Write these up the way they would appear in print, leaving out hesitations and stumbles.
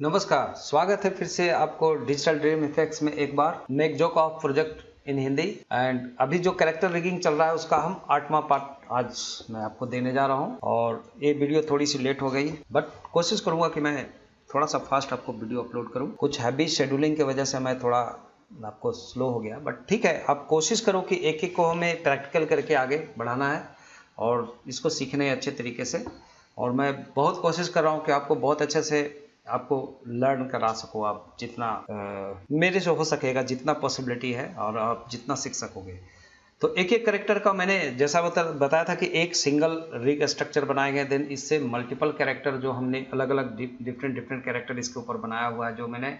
नमस्कार, स्वागत है फिर से आपको डिजिटल ड्रीम इफेक्ट्स में एक बार make joke of project in Hindi. And अभी जो कैरेक्टर रिगिंग चल रहा है उसका हम 8वां पार्ट आज मैं आपको देने जा रहा हूं। और ये वीडियो थोड़ी सी लेट हो गई, बट कोशिश करूंगा कि मैं थोड़ा सा फास्ट आपको वीडियो अपलोड करूं। कुछ हैवी शेड्यूलिंग की वजह से मैं थोड़ा आपको स्लो हो गया, बट ठीक है, आप कोशिश करो कि एक एक को हमें प्रैक्टिकल करके आगे बढ़ाना है और इसको सीखने अच्छे तरीके से। और मैं बहुत कोशिश कर रहा हूँ कि आपको बहुत अच्छे से आपको लर्न करा सको, आप जितना मेरे से हो सकेगा, जितना पॉसिबिलिटी है और आप जितना सीख सकोगे। तो एक एक कैरेक्टर का मैंने जैसा बताया था कि एक सिंगल रिग स्ट्रक्चर बनाए गए, देन इससे मल्टीपल कैरेक्टर जो हमने अलग अलग डिफरेंट कैरेक्टर इसके ऊपर बनाया हुआ है, जो मैंने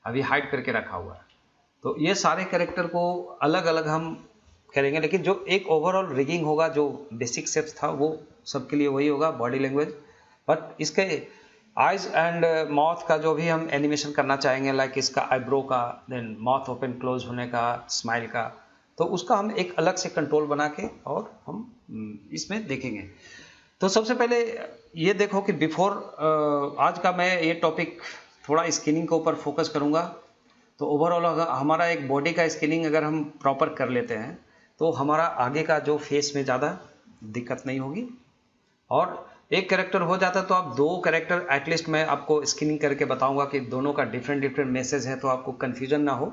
अभी हाइड करके रखा हुआ है। तो ये सारे कैरेक्टर को अलग अलग हम करेंगे, लेकिन जो एक ओवरऑल रिगिंग होगा, जो बेसिक स्टेप्स था वो सबके लिए वही होगा, बॉडी लैंग्वेज। बट इसके आइज एंड माउथ का जो भी हम एनिमेशन करना चाहेंगे, लाइक इसका आईब्रो का, देन माउथ ओपन क्लोज होने का, स्माइल का, तो उसका हम एक अलग से कंट्रोल बना के और हम इसमें देखेंगे। तो सबसे पहले ये देखो कि बिफोर आज का मैं ये टॉपिक थोड़ा स्किनिंग के ऊपर फोकस करूँगा। तो ओवरऑल हमारा एक बॉडी का स्किनिंग अगर हम प्रॉपर कर लेते हैं तो हमारा आगे का जो फेस में ज़्यादा दिक्कत नहीं होगी। और एक कैरेक्टर हो जाता है तो आप दो कैरेक्टर एटलीस्ट मैं आपको स्किनिंग करके बताऊंगा कि दोनों का डिफरेंट मैसेज है, तो आपको कन्फ्यूजन ना हो।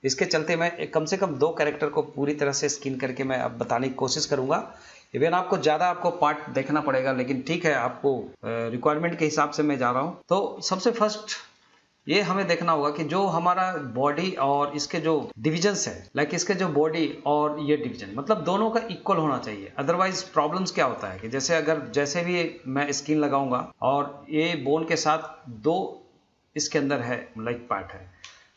इसके चलते मैं कम से कम दो कैरेक्टर को पूरी तरह से स्किन करके मैं अब बताने की कोशिश करूंगा। इवन आपको ज़्यादा आपको पार्ट देखना पड़ेगा, लेकिन ठीक है, आपको रिक्वायरमेंट के हिसाब से मैं जा रहा हूँ। तो सबसे फर्स्ट ये हमें देखना होगा कि जो हमारा बॉडी और इसके जो डिविजन्स है, लाइक इसके जो बॉडी और ये डिवीजन, मतलब दोनों का इक्वल होना चाहिए। अदरवाइज प्रॉब्लम्स क्या होता है कि जैसे भी मैं स्किन लगाऊंगा और ये बोन के साथ दो इसके अंदर है, लाइक पार्ट है,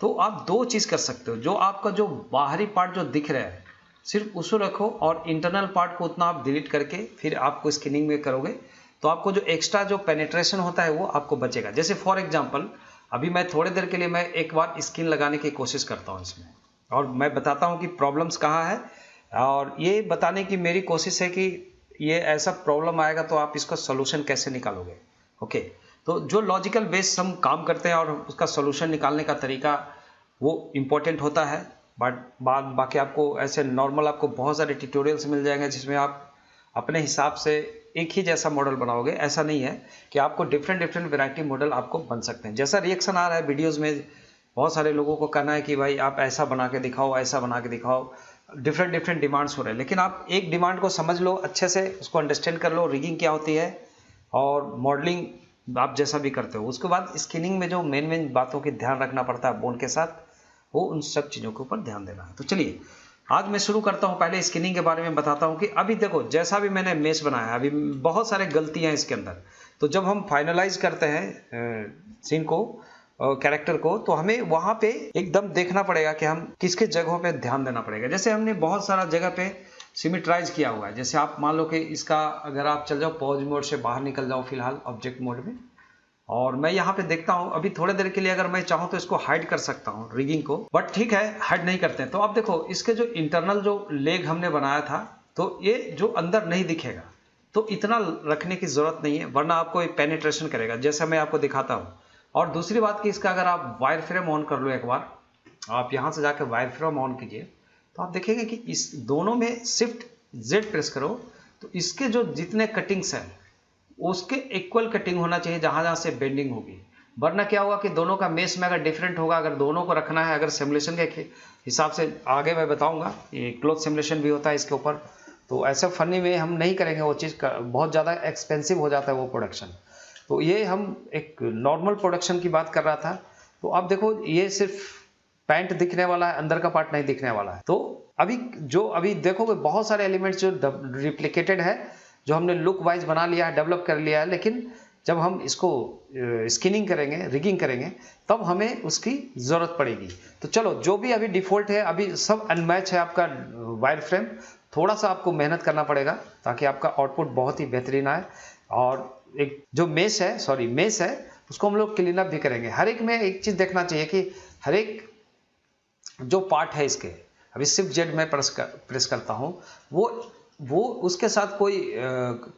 तो आप दो चीज़ कर सकते हो। जो आपका जो बाहरी पार्ट जो दिख रहा है सिर्फ उसको रखो, और इंटरनल पार्ट को उतना आप डिलीट करके फिर आपको स्किनिंग में करोगे तो आपको जो एक्स्ट्रा जो पेनिट्रेशन होता है वो आपको बचेगा। जैसे फॉर एग्जाम्पल अभी मैं थोड़ी देर के लिए मैं एक बार स्किन लगाने की कोशिश करता हूँ इसमें, और मैं बताता हूँ कि प्रॉब्लम्स कहाँ है, और ये बताने की मेरी कोशिश है कि ये ऐसा प्रॉब्लम आएगा तो आप इसका सोल्यूशन कैसे निकालोगे। ओके, तो जो लॉजिकल बेस हम काम करते हैं और उसका सोल्यूशन निकालने का तरीका वो इम्पोर्टेंट होता है। बट बाकी आपको ऐसे नॉर्मल आपको बहुत सारे ट्यूटोरियल्स मिल जाएंगे जिसमें आप अपने हिसाब से एक ही जैसा मॉडल बनाओगे। ऐसा नहीं है कि आपको डिफरेंट वैरायटी मॉडल आपको बन सकते हैं। जैसा रिएक्शन आ रहा है वीडियोस में, बहुत सारे लोगों को कहना है कि भाई आप ऐसा बना के दिखाओ, ऐसा बना के दिखाओ, डिफरेंट डिमांड्स हो रहे हैं। लेकिन आप एक डिमांड को समझ लो, अच्छे से उसको अंडरस्टैंड कर लो, रिगिंग क्या होती है और मॉडलिंग आप जैसा भी करते हो। उसके बाद स्किनिंग में जो मेन बातों की ध्यान रखना पड़ता है बोन के साथ, वो उन सब चीज़ों के ऊपर ध्यान देना है। तो चलिए आज मैं शुरू करता हूं। पहले स्किनिंग के बारे में बताता हूं कि अभी देखो जैसा भी मैंने मेश बनाया, अभी बहुत सारे गलतियां इसके अंदर। तो जब हम फाइनलाइज करते हैं सीन को, कैरेक्टर को, तो हमें वहां पे एकदम देखना पड़ेगा कि हम किसके जगहों पे ध्यान देना पड़ेगा। जैसे हमने बहुत सारा जगह पे सिमिट्राइज किया हुआ है। जैसे आप मान लो कि इसका अगर आप चल जाओ पॉज मोड से बाहर निकल जाओ फिलहाल ऑब्जेक्ट मोड में, और मैं यहाँ पे देखता हूँ अभी थोड़ी देर के लिए अगर मैं चाहूँ तो इसको हाइड कर सकता हूँ रिगिंग को, बट ठीक है हाइड नहीं करते हैं। तो आप देखो इसके जो इंटरनल जो लेग हमने बनाया था, तो ये जो अंदर नहीं दिखेगा, तो इतना रखने की जरूरत नहीं है, वरना आपको एक पेनिट्रेशन करेगा, जैसा मैं आपको दिखाता हूँ। और दूसरी बात कि इसका अगर आप वायर फ्रेम ऑन कर लो एक बार, आप यहाँ से जाकर वायर फ्रेम ऑन कीजिए, तो आप देखेंगे कि इस दोनों में शिफ्ट जेड प्रेस करो तो इसके जो जितने कटिंग्स हैं उसके इक्वल कटिंग होना चाहिए जहां जहां से बेंडिंग होगी। वरना क्या होगा कि दोनों का मेश में अगर डिफरेंट होगा, अगर दोनों को रखना है, अगर सिमुलेशन के हिसाब से आगे मैं बताऊंगा, ये क्लोथ सिमुलेशन भी होता है इसके ऊपर, तो ऐसा फनी वे हम नहीं करेंगे, वो चीज़ बहुत ज़्यादा एक्सपेंसिव हो जाता है वो प्रोडक्शन। तो ये हम एक नॉर्मल प्रोडक्शन की बात कर रहा था। तो अब देखो ये सिर्फ पैंट दिखने वाला है, अंदर का पार्ट नहीं दिखने वाला है। तो अभी देखोगे बहुत सारे एलिमेंट्स जो रिप्लिकेटेड है, जो हमने लुक वाइज बना लिया है, डेवलप कर लिया है, लेकिन जब हम इसको स्किनिंग करेंगे, रिगिंग करेंगे, तब हमें उसकी ज़रूरत पड़ेगी। तो चलो जो भी अभी डिफ़ॉल्ट है, अभी सब अनमैच है आपका वायर फ्रेम। थोड़ा सा आपको मेहनत करना पड़ेगा ताकि आपका आउटपुट बहुत ही बेहतरीन आए। और एक जो मेश है उसको हम लोग क्लीन अप भी करेंगे। हर एक में एक चीज़ देखना चाहिए कि हर एक जो पार्ट है इसके, अभी शिफ्ट जेड में प्रेस करता हूँ, वो वो उसके साथ कोई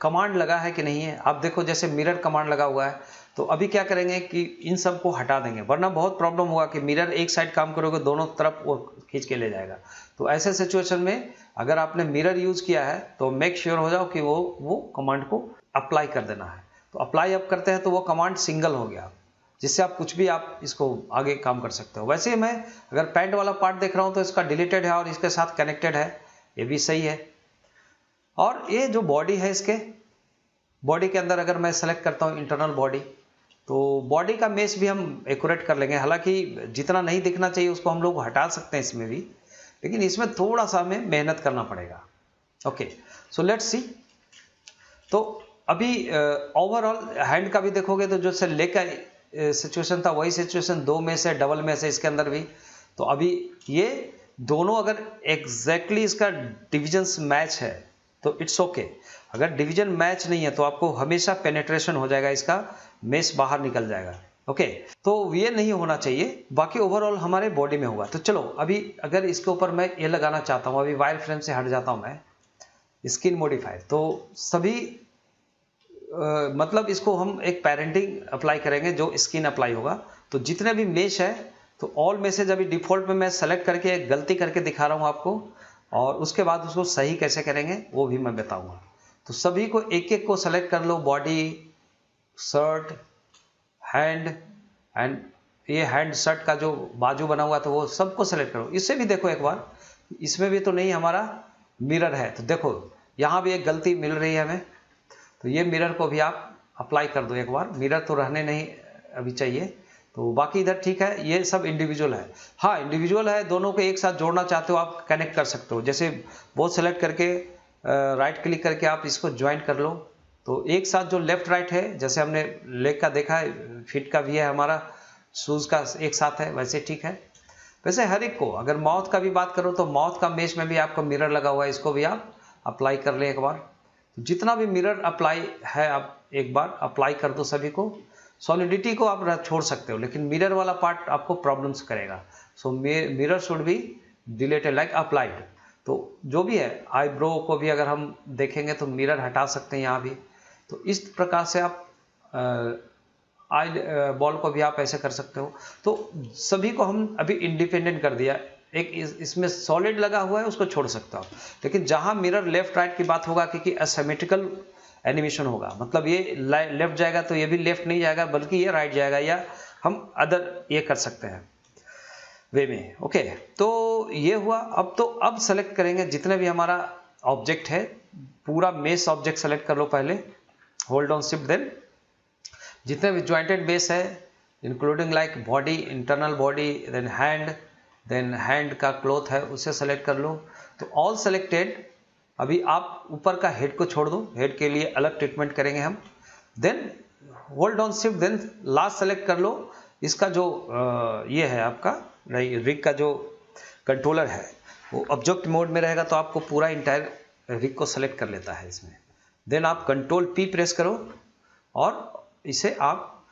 कमांड लगा है कि नहीं है। आप देखो जैसे मिरर कमांड लगा हुआ है, तो अभी क्या करेंगे कि इन सब को हटा देंगे, वरना बहुत प्रॉब्लम होगा कि मिरर एक साइड काम करोगे दोनों तरफ वो खींच के ले जाएगा। तो ऐसे सिचुएशन में अगर आपने मिरर यूज किया है तो मेक श्योर हो जाओ कि वो कमांड को अप्लाई कर देना है। तो अप्लाई अब करते हैं तो वो कमांड सिंगल हो गया, जिससे आप कुछ भी आप इसको आगे काम कर सकते हो। वैसे मैं अगर पैंट वाला पार्ट देख रहा हूँ तो इसका डिलीटेड है और इसके साथ कनेक्टेड है, ये भी सही है। और ये जो बॉडी है, इसके बॉडी के अंदर अगर मैं सेलेक्ट करता हूँ इंटरनल बॉडी, तो बॉडी का मेश भी हम एक्यूरेट कर लेंगे। हालांकि जितना नहीं दिखना चाहिए उसको हम लोग हटा सकते हैं इसमें भी, लेकिन इसमें थोड़ा सा हमें मेहनत करना पड़ेगा। Okay, so let's see. तो अभी ओवरऑल हैंड का भी देखोगे तो जो से लेग का सिचुएशन था वही सिचुएशन 2 में से डबल में से इसके अंदर भी। तो अभी ये दोनों अगर एग्जैक्टली इसका डिविजन्स मैच है तो इट्स ओके। अगर डिवीजन मैच नहीं है तो आपको हमेशा पेनेट्रेशन हो जाएगा, इसका मेश बाहर निकल जाएगा। ओके, तो ये नहीं होना चाहिए। बाकी ओवरऑल हमारे बॉडी में हुआ। तो चलो अभी अगर इसके ऊपर मैं ये लगाना चाहता हूँ, अभी वायर फ्रेम से हट जाता हूँ मैं, स्किन मॉडिफायर। तो सभी मतलब इसको हम एक पेरेंटिंग अप्लाई करेंगे, जो स्किन अप्लाई होगा। तो जितने भी मेश है तो ऑल मैसेज अभी डिफॉल्ट में मैं सेलेक्ट करके गलती करके दिखा रहा हूँ आपको, और उसके बाद उसको सही कैसे करेंगे वो भी मैं बताऊंगा। तो सभी को एक एक को सेलेक्ट कर लो, बॉडी, शर्ट, हैंड एंड ये हैंड शर्ट का जो बाजू बना हुआ तो वो सबको सेलेक्ट करो। इससे भी देखो एक बार, इसमें भी तो नहीं हमारा मिरर है, तो देखो यहाँ भी एक गलती मिल रही है हमें। तो ये मिरर को भी आप अप्लाई कर दो एक बार, मिरर तो रहने नहीं अभी चाहिए। तो बाकी इधर ठीक है, ये सब इंडिविजुअल है। हाँ, इंडिविजुअल है, दोनों को एक साथ जोड़ना चाहते हो आप कनेक्ट कर सकते हो। जैसे वो सेलेक्ट करके राइट क्लिक करके आप इसको ज्वाइन कर लो, तो एक साथ जो लेफ्ट राइट है, जैसे हमने लेग का देखा है, फिट का भी है हमारा, शूज़ का एक साथ है, वैसे ठीक है। वैसे हर एक को, अगर माउथ का भी बात करो तो माउथ का मेश में भी आपको मिरर लगा हुआ है, इसको भी आप अप्लाई कर लें एक बार। जितना भी मिरर अप्लाई है आप एक बार अप्लाई कर दो सभी को। सॉलिडिटी को आप छोड़ सकते हो, लेकिन मिरर वाला पार्ट आपको प्रॉब्लम्स करेगा। So mirror should be deleted like applied. तो जो भी है, आईब्रो को भी अगर हम देखेंगे तो मिरर हटा सकते हैं यहाँ भी। तो इस प्रकार से आप आई बॉल को भी आप ऐसे कर सकते हो। तो सभी को हम अभी इंडिपेंडेंट कर दिया। एक इसमें सॉलिड लगा हुआ है, उसको छोड़ सकते हो आप, लेकिन जहां मिरर लेफ्ट राइट की बात होगा, क्योंकि असिमेट्रिकल एनिमेशन होगा, मतलब ये लेफ्ट जाएगा तो ये भी लेफ्ट नहीं जाएगा, बल्कि ये राइट जाएगा, या हम अदर ये कर सकते हैं वे में। ओके, तो ये हुआ। अब सेलेक्ट करेंगे जितने भी हमारा ऑब्जेक्ट है, पूरा मेश ऑब्जेक्ट सेलेक्ट कर लो पहले, होल्ड ऑन शिफ्ट, देन जितने भी ज्वाइंटेड बेस है including like body, internal body, then hand का क्लॉथ है उसे सेलेक्ट कर लो। तो ऑल सेलेक्टेड। अभी आप ऊपर का हेड को छोड़ दो, हेड के लिए अलग ट्रीटमेंट करेंगे हम। Then hold on shift, then last select कर लो। इसका जो ये है आपका रिग का जो कंट्रोलर है वो ऑब्जेक्ट मोड में रहेगा, तो आपको पूरा इंटायर रिग को सेलेक्ट कर लेता है इसमें। देन आप कंट्रोल पी प्रेस करो और इसे आप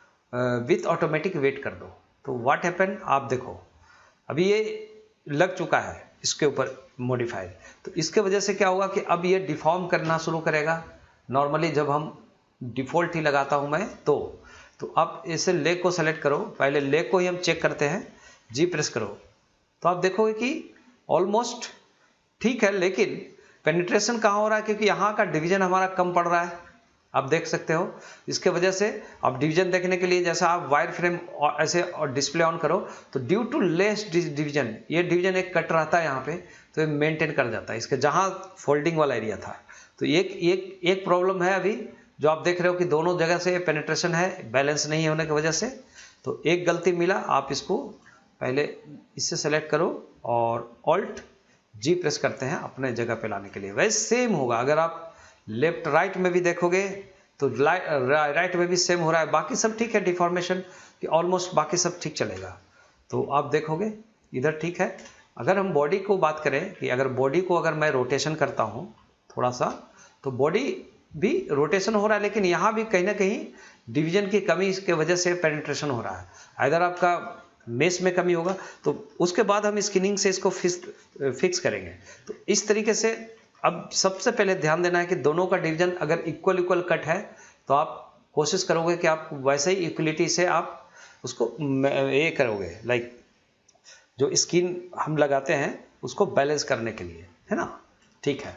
विथ ऑटोमेटिक वेट कर दो। तो व्हाट हैपन, आप देखो अभी ये लग चुका है इसके ऊपर मॉडिफायर। तो इसके वजह से क्या होगा कि अब ये डिफॉर्म करना शुरू करेगा। नॉर्मली जब हम डिफ़ॉल्ट ही लगाता हूँ मैं, तो आप इसे लेग को सेलेक्ट करो, पहले लेग को ही हम चेक करते हैं, जी प्रेस करो, तो आप देखोगे कि ऑलमोस्ट ठीक है, लेकिन पेनिट्रेशन कहाँ हो रहा है, क्योंकि यहाँ का डिवीजन हमारा कम पड़ रहा है, आप देख सकते हो। इसके वजह से आप डिवीजन देखने के लिए जैसा आप वायर फ्रेम ऐसे और डिस्प्ले ऑन करो, तो ड्यू टू लेस डिवीजन, ये डिवीजन एक कट रहता है यहाँ पे, तो ये मेंटेन कर जाता है इसके जहाँ फोल्डिंग वाला एरिया था। तो एक प्रॉब्लम है अभी जो आप देख रहे हो कि दोनों जगह से पेनिट्रेशन है, बैलेंस नहीं होने की वजह से। तो एक गलती मिला, आप इसको पहले इससे सेलेक्ट करो और ऑल्ट जी प्रेस करते हैं अपने जगह पे लाने के लिए। वैसे सेम होगा, अगर आप लेफ्ट राइट में भी देखोगे तो राइट में भी सेम हो रहा है। बाकी सब ठीक है, डिफॉर्मेशन कि ऑलमोस्ट बाकी सब ठीक चलेगा। तो आप देखोगे इधर ठीक है। अगर हम बॉडी को बात करें कि अगर बॉडी को अगर मैं रोटेशन करता हूँ थोड़ा सा, तो बॉडी भी रोटेशन हो रहा है, लेकिन यहाँ भी कहीं ना कहीं डिवीजन की कमी की वजह से पेनिट्रेशन हो रहा है। इधर आपका मेश में कमी होगा, तो उसके बाद हम स्किनिंग से इसको फिक्स करेंगे। तो इस तरीके से अब सबसे पहले ध्यान देना है कि दोनों का डिवीजन अगर इक्वल इक्वल कट है तो आप कोशिश करोगे कि आप वैसे ही इक्वलिटी से आप उसको ये करोगे, लाइक जो स्किन हम लगाते हैं उसको बैलेंस करने के लिए, है ना। ठीक है,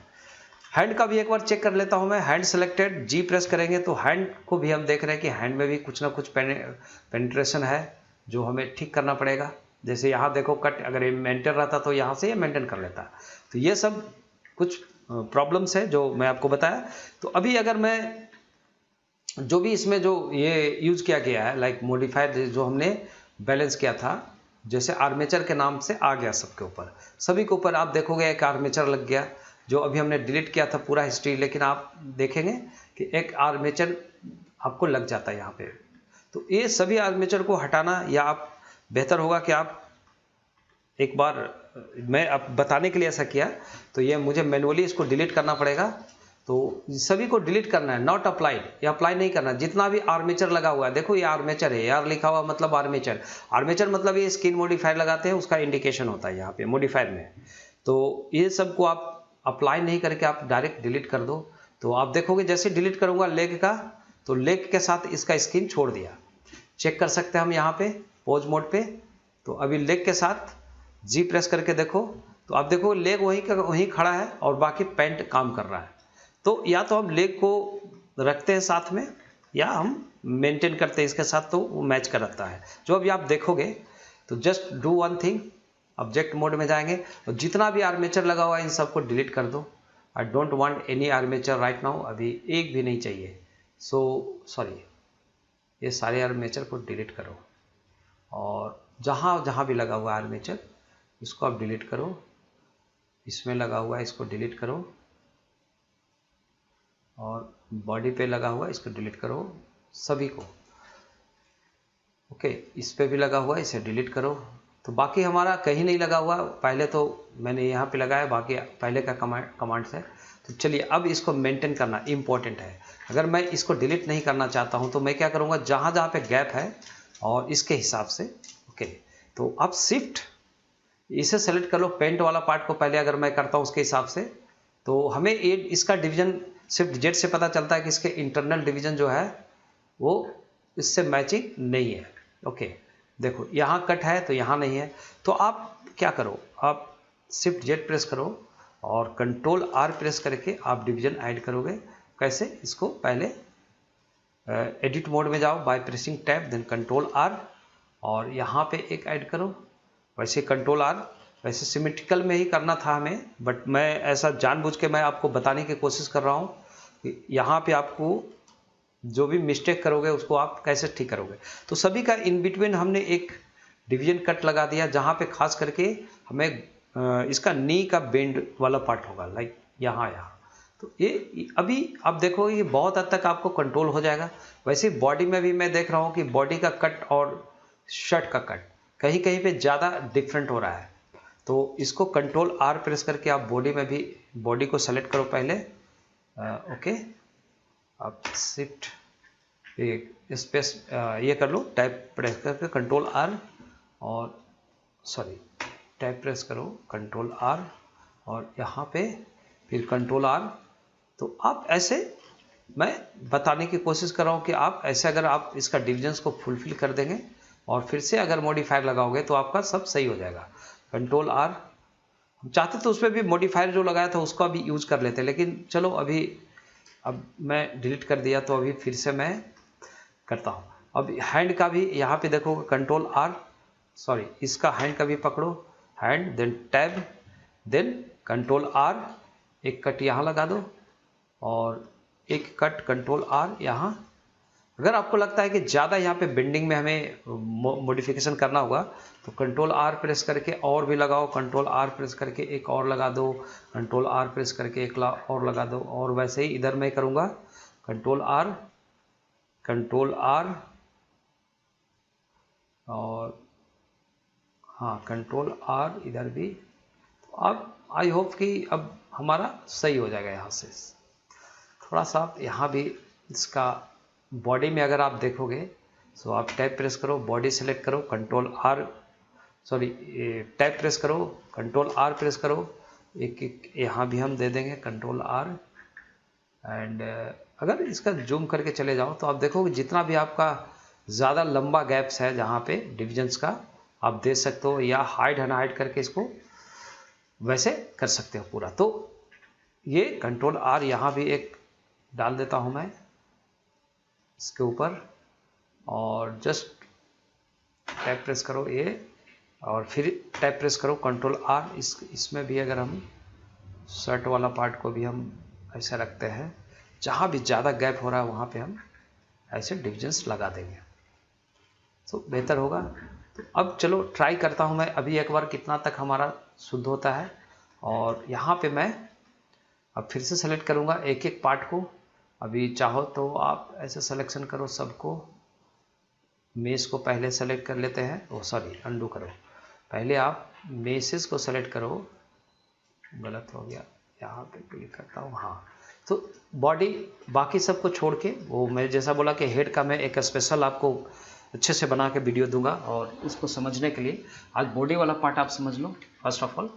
हैंड का भी एक बार चेक कर लेता हूं मैं। हैंड सिलेक्टेड, जी प्रेस करेंगे तो हैंड को भी हम देख रहे हैं कि हैंड में भी कुछ ना कुछ पेनिट्रेशन है जो हमें ठीक करना पड़ेगा। जैसे यहाँ देखो कट अगर ये मेंटेन रहता तो यहाँ से ये मेंटेन कर लेता। तो ये सब कुछ प्रॉब्लम्स है जो मैं आपको बताया। तो अभी अगर मैं जो भी इसमें जो ये यूज किया गया है, लाइक मॉडिफाइड जो हमने बैलेंस किया था, जैसे आर्मेचर के नाम से आ गया सबके ऊपर, सभी के ऊपर आप देखोगे एक आर्मेचर लग गया, जो अभी हमने डिलीट किया था पूरा हिस्ट्री, लेकिन आप देखेंगे कि एक आर्मेचर आपको लग जाता है यहाँ पे। तो ये सभी आर्मेचर को हटाना, या आप बेहतर होगा कि आप एक बार, मैं अब बताने के लिए ऐसा किया तो ये मुझे मैनुअली इसको डिलीट करना पड़ेगा। तो सभी को डिलीट करना है, नॉट अप्लाइड, ये अप्लाई नहीं करना। जितना भी आर्मेचर लगा हुआ है, देखो ये आर्मेचर है, यार लिखा हुआ मतलब आर्मेचर। आर्मेचर मतलब ये स्किन मॉडिफायर लगाते हैं उसका इंडिकेशन होता है यहाँ पे मॉडिफायर में। तो ये सब को आप अप्लाई नहीं करके आप डायरेक्ट डिलीट कर दो। तो आप देखोगे जैसे डिलीट करूंगा लेग का, तो लेग के साथ इसका स्किन छोड़ दिया। चेक कर सकते हैं हम यहाँ पे पोज मोड पे। तो अभी लेग के साथ जी प्रेस करके देखो, तो आप देखो लेग वहीं का वहीं खड़ा है और बाकी पैंट काम कर रहा है। तो या तो हम लेग को रखते हैं साथ में, या हम मेंटेन करते हैं इसके साथ, तो वो मैच करता है। जो अभी आप देखोगे तो just do one thing, object mode में जाएंगे और जितना भी आर्मेचर लगा हुआ है इन सबको डिलीट कर दो। I don't want any armature right now, अभी एक भी नहीं चाहिए। सो सॉरी, ये सारे आर्मेचर को डिलीट करो और जहाँ जहाँ भी लगा हुआ है आर्मेचर इसको आप डिलीट करो। इसमें लगा हुआ है इसको डिलीट करो, और बॉडी पे लगा हुआ है इसको डिलीट करो सभी को। ओके, इस पे भी लगा हुआ है इसे डिलीट करो। तो बाकी हमारा कहीं नहीं लगा हुआ, पहले तो मैंने यहाँ पे लगाया, बाकी पहले का कमांड्स है। तो चलिए अब इसको मेंटेन करना इम्पोर्टेंट है। अगर मैं इसको डिलीट नहीं करना चाहता हूँ तो मैं क्या करूँगा, जहाँ जहाँ पे गैप है और इसके हिसाब से, ओके, तो अब शिफ्ट इसे सेलेक्ट कर लो, पेंट वाला पार्ट को पहले अगर मैं करता हूँ उसके हिसाब से, तो हमें ये इसका डिवीजन शिफ्ट जेड से पता चलता है कि इसके इंटरनल डिवीजन जो है वो इससे मैचिंग नहीं है। ओके, देखो यहाँ कट है तो यहाँ नहीं है। तो आप क्या करो, आप शिफ्ट जेड प्रेस करो और कंट्रोल आर प्रेस करके आप डिवीजन ऐड करोगे। कैसे, इसको पहले एडिट मोड में जाओ by pressing tab, then control R, और यहाँ पे एक ऐड करो। वैसे कंट्रोल आर वैसे सिमेट्रिकल में ही करना था हमें, बट मैं ऐसा जानबूझ के मैं आपको बताने की कोशिश कर रहा हूँ कि यहाँ पे आपको जो भी मिस्टेक करोगे उसको आप कैसे ठीक करोगे। तो सभी का इन बिटवीन हमने एक डिवीजन कट लगा दिया, जहाँ पे खास करके हमें इसका नी का बेंड वाला पार्ट होगा, लाइक यहाँ यहाँ। तो ये अभी आप देखोगे कि बहुत हद तक आपको कंट्रोल हो जाएगा। वैसे बॉडी में भी मैं देख रहा हूँ कि बॉडी का कट और शर्ट का कट कहीं कहीं पे ज़्यादा डिफरेंट हो रहा है। तो इसको कंट्रोल आर प्रेस करके आप बॉडी में भी बॉडी को सेलेक्ट करो पहले। ओके, आप शिफ्ट स्पेस ये कर लो, टाइप प्रेस करके कंट्रोल आर, और सॉरी टाइप प्रेस करो कंट्रोल आर और यहाँ पे फिर कंट्रोल आर। तो आप ऐसे, मैं बताने की कोशिश कर रहा हूँ कि आप ऐसे अगर आप इसका डिविजन्स को फुलफिल कर देंगे और फिर से अगर मॉडिफायर लगाओगे तो आपका सब सही हो जाएगा। कंट्रोल आर, हम चाहते तो उसमें भी मॉडिफायर जो लगाया था उसका भी यूज कर लेते, लेकिन चलो अभी अब मैं डिलीट कर दिया तो अभी फिर से मैं करता हूँ। अब हैंड का भी यहाँ पे देखो कंट्रोल आर, सॉरी इसका हैंड का भी पकड़ो, hand then tab then control R, एक कट यहाँ लगा दो और एक कट कंट्रोल आर यहाँ। अगर आपको लगता है कि ज़्यादा यहाँ पे बेंडिंग में हमें मॉडिफिकेशन करना होगा तो कंट्रोल आर प्रेस करके और भी लगाओ, कंट्रोल आर प्रेस करके एक और लगा दो, कंट्रोल आर प्रेस करके एक और लगा दो। और वैसे ही इधर मैं करूँगा कंट्रोल आर और हाँ कंट्रोल आर इधर भी। तो अब आई होप कि अब हमारा सही हो जाएगा। यहाँ से थोड़ा सा आप यहाँ भी इसका बॉडी में अगर आप देखोगे तो आप टैब प्रेस करो, बॉडी सेलेक्ट करो, control R, sorry tab press करो, कंट्रोल आर प्रेस करो एक एक यहाँ भी हम दे देंगे कंट्रोल आर। एंड अगर इसका जूम करके चले जाओ तो आप देखोगे जितना भी आपका ज़्यादा लंबा गैप्स है जहाँ पे डिविजन्स का, आप दे सकते हो, या हाइड अनहाइड करके इसको वैसे कर सकते हो पूरा। तो ये कंट्रोल आर यहाँ भी एक डाल देता हूँ मैं इसके ऊपर, और जस्ट टैप प्रेस करो ये, और फिर टैप प्रेस करो कंट्रोल आर। इसमें भी अगर हम शर्ट वाला पार्ट को भी हम ऐसे रखते हैं, जहाँ भी ज़्यादा गैप हो रहा है वहाँ पे हम ऐसे डिविजन्स लगा देंगे तो बेहतर होगा। तो अब चलो ट्राई करता हूँ मैं अभी एक बार कितना तक हमारा शुद्ध होता है। और यहाँ पे मैं अब फिर से सेलेक्ट करूँगा एक एक पार्ट को। अभी चाहो तो आप ऐसे सिलेक्शन करो सबको, मेश को पहले सेलेक्ट कर लेते हैं, ओ सॉरी अंडू करो, पहले आप मेसेस को सेलेक्ट करो, गलत हो गया, यहाँ पे क्लिक करता हूँ, हाँ। तो बॉडी बाकी सबको छोड़ के, वो मैं जैसा बोला कि हेड का मैं एक स्पेशल आपको अच्छे से बना के वीडियो दूंगा, और इसको समझने के लिए आज बॉडी वाला पार्ट आप समझ लो फर्स्ट ऑफ ऑल।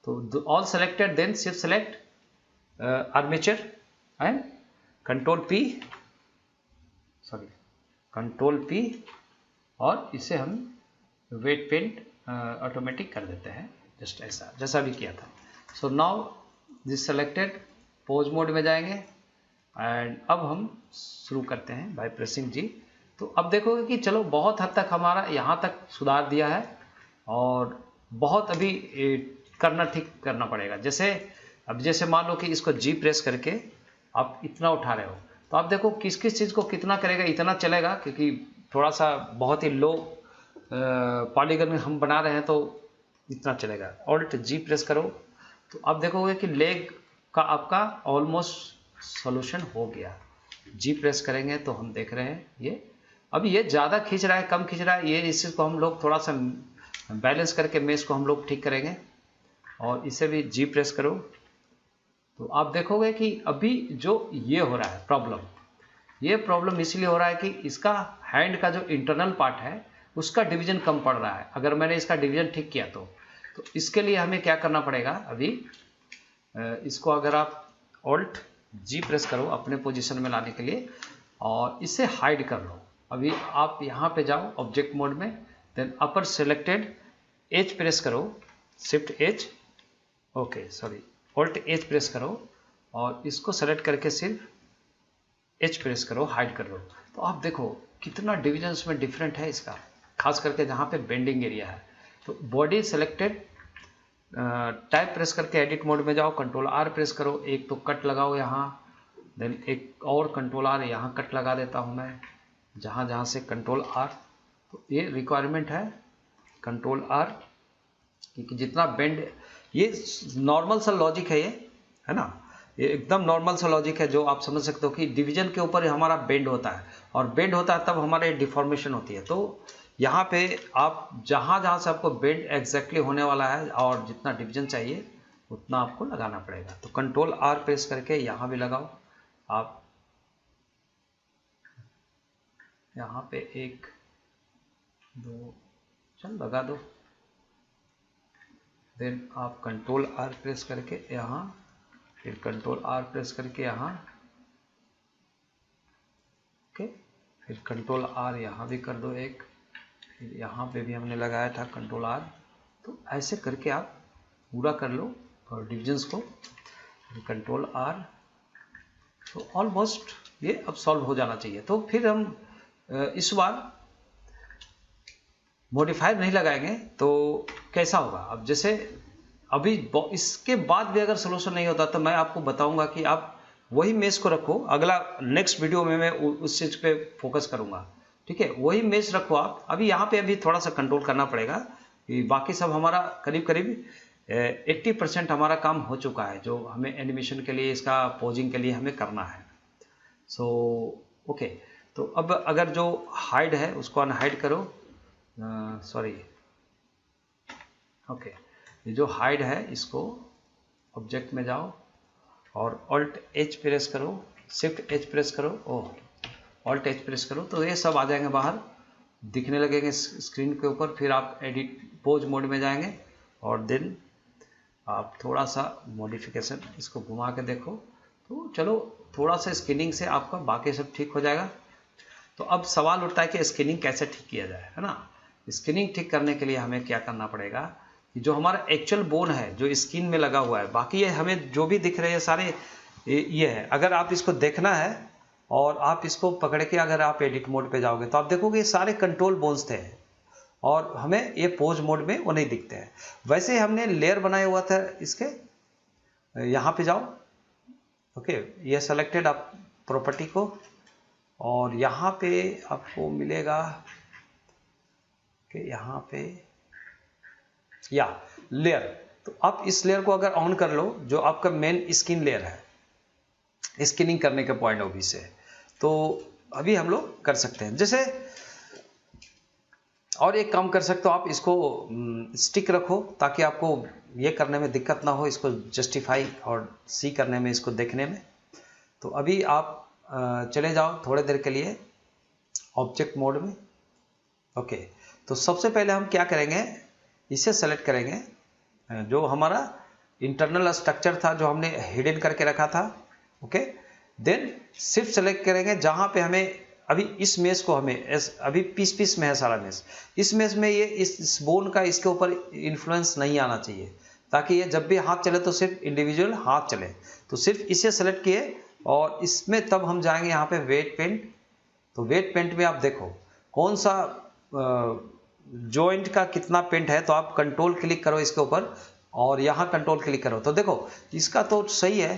तो all selected, then shift select armature and control P, और इसे हम वेट पेंट ऑटोमेटिक कर देते हैं, जस्ट ऐसा जैसा भी किया था। So now this selected, pose mode में जाएंगे एंड अब हम शुरू करते हैं बाय प्रेसिंग जी। तो अब देखोगे कि चलो बहुत हद तक हमारा यहाँ तक सुधार दिया है, और बहुत अभी ठीक करना पड़ेगा। जैसे मान लो कि इसको जी प्रेस करके आप इतना उठा रहे हो, तो आप देखो किस किस चीज़ को कितना करेगा, इतना चलेगा, क्योंकि थोड़ा सा बहुत ही लो पॉलीगन में हम बना रहे हैं तो इतना चलेगा। ऑल्ट जी प्रेस करो तो आप देखोगे कि लेग का आपका ऑलमोस्ट सॉल्यूशन हो गया। जी प्रेस करेंगे तो हम देख रहे हैं ये अभी ये ज़्यादा खींच रहा है, कम खींच रहा है, ये इस चीज़ को हम लोग थोड़ा सा बैलेंस करके मेश को हम लोग ठीक करेंगे। और इसे भी जी प्रेस करो तो आप देखोगे कि अभी जो ये हो रहा है प्रॉब्लम इसलिए हो रहा है कि इसका हैंड का जो इंटरनल पार्ट है उसका डिवीजन कम पड़ रहा है। अगर मैंने इसका डिवीजन ठीक किया तो इसके लिए हमें क्या करना पड़ेगा, अभी इसको अगर आप ऑल्ट जी प्रेस करो अपने पोजीशन में लाने के लिए, और इसे हाइड कर लो। अभी आप यहाँ पे जाओ ऑब्जेक्ट मोड में, देन अपर सेलेक्टेड एच प्रेस करो, shift H, okay sorry alt H press करो, और इसको सेलेक्ट करके सिर्फ एच प्रेस करो, हाइड कर दो। तो आप देखो कितना डिविजन्स में डिफरेंट है इसका, खास करके जहाँ पे बेंडिंग एरिया है। तो बॉडी सेलेक्टेड, टाइप प्रेस करके एडिट मोड में जाओ, कंट्रोल आर प्रेस करो, एक तो कट लगाओ यहाँ, देन एक और कंट्रोल आर यहाँ कट लगा देता हूँ मैं, जहाँ जहाँ से कंट्रोल आर। तो ये रिक्वायरमेंट है कंट्रोल आर, क्योंकि जितना बेंड, ये नॉर्मल सा लॉजिक है, ये है ना, ये एकदम नॉर्मल सा लॉजिक है जो आप समझ सकते हो कि डिवीजन के ऊपर हमारा बेंड होता है, और बेंड होता है तब हमारे डिफॉर्मेशन होती है। तो यहाँ पे आप जहाँ जहाँ से आपको बेंड एग्जैक्टली होने वाला है और जितना डिवीजन चाहिए उतना आपको लगाना पड़ेगा। तो कंट्रोल आर प्रेस करके यहाँ भी लगाओ आप, यहाँ पे एक दो चल लगा दो, देन आप कंट्रोल आर प्रेस करके यहाँ, फिर कंट्रोल आर प्रेस करके यहाँ, ओके, फिर कंट्रोल आर यहाँ भी कर दो एक, फिर यहाँ पे भी हमने लगाया था कंट्रोल आर। तो ऐसे करके आप पूरा कर लो और डिविजन्स को, कंट्रोल आर। तो ऑलमोस्ट ये अब सॉल्व हो जाना चाहिए। तो फिर हम इस बार मॉडिफायर नहीं लगाएंगे तो कैसा होगा। अब जैसे अभी इसके बाद भी अगर सोल्यूशन नहीं होता तो मैं आपको बताऊंगा कि आप वही मेश को रखो, अगला नेक्स्ट वीडियो में मैं उस चीज़ पे फोकस करूंगा, ठीक है। वही मेश रखो आप। अभी यहाँ पे अभी थोड़ा सा कंट्रोल करना पड़ेगा, बाकी सब हमारा करीब करीब 80% हमारा काम हो चुका है, जो हमें एनिमेशन के लिए, इसका पोजिंग के लिए हमें करना है। सो ओके, तो अब अगर जो हाइड है उसको अनहाइड करो, सॉरी ओके, ये जो हाइड है इसको ऑब्जेक्ट में जाओ और ऑल्ट एच प्रेस करो, शिफ्ट एच प्रेस करो, ऑल्ट एच प्रेस करो, तो ये सब आ जाएंगे बाहर, दिखने लगेंगे स्क्रीन के ऊपर। फिर आप एडिट पोज मोड में जाएंगे और देन आप थोड़ा सा मॉडिफिकेशन इसको घुमा के देखो, तो चलो थोड़ा सा स्किनिंग से आपका बाकी सब ठीक हो जाएगा। तो अब सवाल उठता है कि स्किनिंग कैसे ठीक किया जाए, है ना। स्किनिंग ठीक करने के लिए हमें क्या करना पड़ेगा कि जो हमारा एक्चुअल बोन है जो स्किन में लगा हुआ है, बाकी ये हमें जो भी दिख रहे हैं सारे ये है। अगर आप इसको देखना है और आप इसको पकड़ के अगर आप एडिट मोड पे जाओगे तो आप देखोगे ये सारे कंट्रोल बोन्स थे और हमें ये पोज मोड में वो नहीं दिखते हैं। वैसे हमने लेयर बनाया हुआ था इसके, यहाँ पे जाओ, ओके, ये सेलेक्टेड आप प्रॉपर्टी को, और यहाँ पे आपको मिलेगा कि यहाँ पे या लेयर, तो आप इस लेयर को अगर ऑन कर लो जो आपका मेन स्किन लेयर है, स्किनिंग करने के पॉइंट ऑफ व्यू से, तो अभी हम लोग कर सकते हैं। जैसे और एक काम कर सकते हो आप, इसको स्टिक रखो ताकि आपको ये करने में दिक्कत ना हो, इसको जस्टिफाई और सी करने में, इसको देखने में। तो अभी आप चले जाओ थोड़े देर के लिए ऑब्जेक्ट मोड में, ओके। तो सबसे पहले हम क्या करेंगे, इसे सेलेक्ट करेंगे जो हमारा इंटरनल स्ट्रक्चर था जो हमने हिडन करके रखा था, ओके। देन सिर्फ सेलेक्ट करेंगे जहाँ पे हमें अभी इस मेश को हमें अभी पीस पीस में है सारा मेश, इस मेश में ये इस बोन का इसके ऊपर इन्फ्लुएंस नहीं आना चाहिए, ताकि ये जब भी हाथ चले तो सिर्फ इंडिविजुअल हाथ चले। तो सिर्फ इसे सेलेक्ट किए और इसमें तब हम जाएंगे यहाँ पे वेट पेंट। तो वेट पेंट में आप देखो कौन सा जॉइंट का कितना पेंट है, तो आप कंट्रोल क्लिक करो इसके ऊपर और यहाँ कंट्रोल क्लिक करो। तो देखो इसका तो सही है,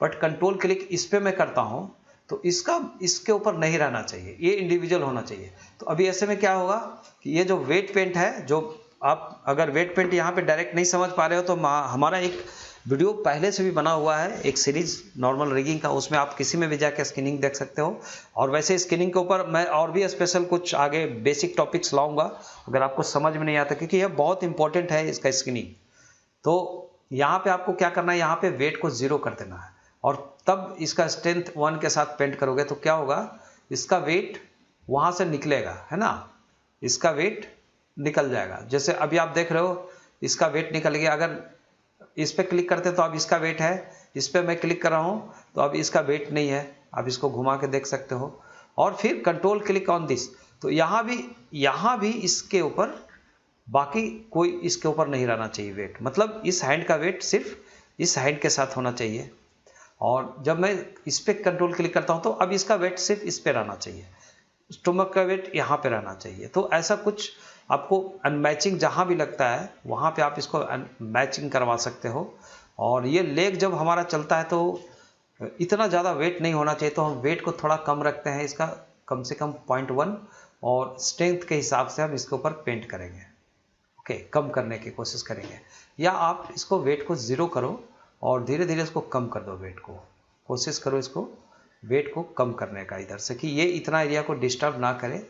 बट कंट्रोल क्लिक इस पे मैं करता हूँ तो इसका इसके ऊपर नहीं रहना चाहिए, ये इंडिविजुअल होना चाहिए। तो अभी ऐसे में क्या होगा कि ये जो वेट पेंट है, जो आप अगर वेट पेंट यहाँ पे डायरेक्ट नहीं समझ पा रहे हो तो हमारा एक वीडियो पहले से भी बना हुआ है, एक सीरीज नॉर्मल रिगिंग का, उसमें आप किसी में भी जाकर स्किनिंग देख सकते हो। और वैसे स्किनिंग के ऊपर मैं और भी स्पेशल कुछ आगे बेसिक टॉपिक्स लाऊंगा अगर आपको समझ में नहीं आता, क्योंकि यह बहुत इंपॉर्टेंट है इसका स्किनिंग। तो यहाँ पे आपको क्या करना है, यहाँ पे वेट को 0 कर देना है और तब इसका स्ट्रेंथ 1 के साथ पेंट करोगे तो क्या होगा, इसका वेट वहाँ से निकलेगा, है ना, इसका वेट निकल जाएगा। जैसे अभी आप देख रहे हो इसका वेट निकल गया। अगर इस पे क्लिक करते तो अब इसका वेट है, इस पे मैं क्लिक कर रहा हूँ तो अब इसका वेट नहीं है। आप इसको घुमा के देख सकते हो और फिर कंट्रोल क्लिक ऑन दिस, तो यहाँ भी इसके ऊपर बाकी कोई इसके ऊपर नहीं रहना चाहिए वेट, मतलब इस हैंड का वेट सिर्फ इस हैंड के साथ होना चाहिए। और जब मैं इस पे कंट्रोल क्लिक करता हूँ तो अब इसका वेट सिर्फ इस पे रहना चाहिए, स्टोमक का वेट यहाँ पे रहना चाहिए। तो ऐसा कुछ आपको अनमैचिंग जहाँ भी लगता है वहाँ पे आप इसको मैचिंग करवा सकते हो। और ये लेग जब हमारा चलता है तो इतना ज़्यादा वेट नहीं होना चाहिए, तो हम वेट को थोड़ा कम रखते हैं, इसका कम से कम 0.1, और स्ट्रेंथ के हिसाब से हम इसके ऊपर पेंट करेंगे, ओके, कम करने की कोशिश करेंगे। या आप इसको वेट को 0 करो और धीरे धीरे इसको कम कर दो, वेट को कोशिश करो इसको वेट को कम करने का इधर से, कि ये इतना एरिया को डिस्टर्ब ना करे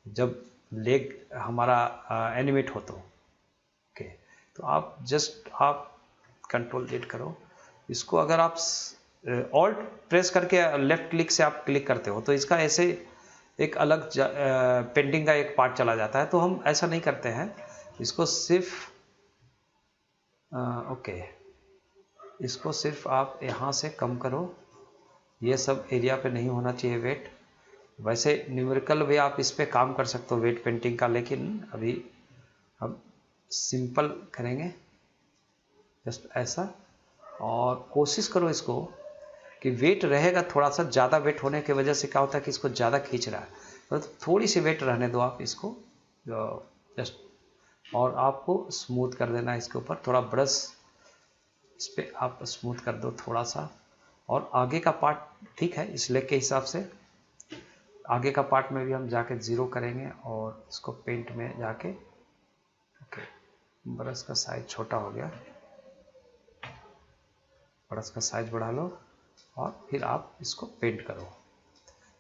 जब लेग हमारा एनिमेट हो तो, ओके। तो आप जस्ट आप कंट्रोल जेड करो इसको, अगर आप ऑल्ट प्रेस करके लेफ्ट क्लिक से आप क्लिक करते हो तो इसका ऐसे एक अलग पेंटिंग का एक पार्ट चला जाता है। तो हम ऐसा नहीं करते हैं, इसको सिर्फ ओके, इसको सिर्फ आप यहाँ से कम करो, ये सब एरिया पे नहीं होना चाहिए वेट। वैसे न्यूमेरिकल भी आप इस पे काम कर सकते हो वेट पेंटिंग का, लेकिन अभी हम सिंपल करेंगे जस्ट ऐसा। और कोशिश करो इसको कि वेट रहेगा, थोड़ा सा ज़्यादा वेट होने की वजह से क्या होता है कि इसको ज़्यादा खींच रहा है, तो थोड़ी सी वेट रहने दो आप इसको जस्ट, और आपको स्मूथ कर देना है इसके ऊपर, थोड़ा ब्रश इस पर आप स्मूथ कर दो थोड़ा सा। और आगे का पार्ट ठीक है इस लेग के हिसाब से, आगे का पार्ट में भी हम जाके 0 करेंगे और इसको पेंट में जाके, ओके, ब्रश का साइज छोटा हो गया, ब्रश का साइज बढ़ा लो और फिर आप इसको पेंट करो।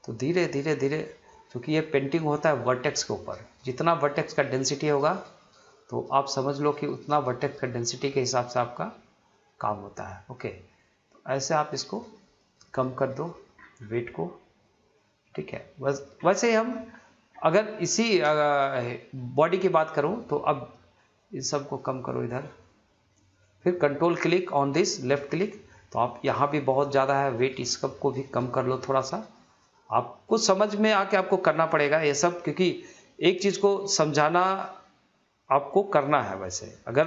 तो धीरे धीरे धीरे, क्योंकि ये पेंटिंग होता है वर्टेक्स के ऊपर, जितना वर्टेक्स का डेंसिटी होगा तो आप समझ लो कि उतना वर्टेक्स का डेंसिटी के हिसाब से आपका काम होता है, ओके। तो ऐसे आप इसको कम कर दो वेट को, ठीक है। बस वैसे हम अगर इसी बॉडी की बात करूं तो अब इन सब को कम करो इधर, फिर control click on this left click, तो आप यहाँ भी बहुत ज़्यादा है वेट, इस सब को भी कम कर लो थोड़ा सा। आपको समझ में आके आपको करना पड़ेगा ये सब, क्योंकि एक चीज़ को समझाना आपको करना है। वैसे अगर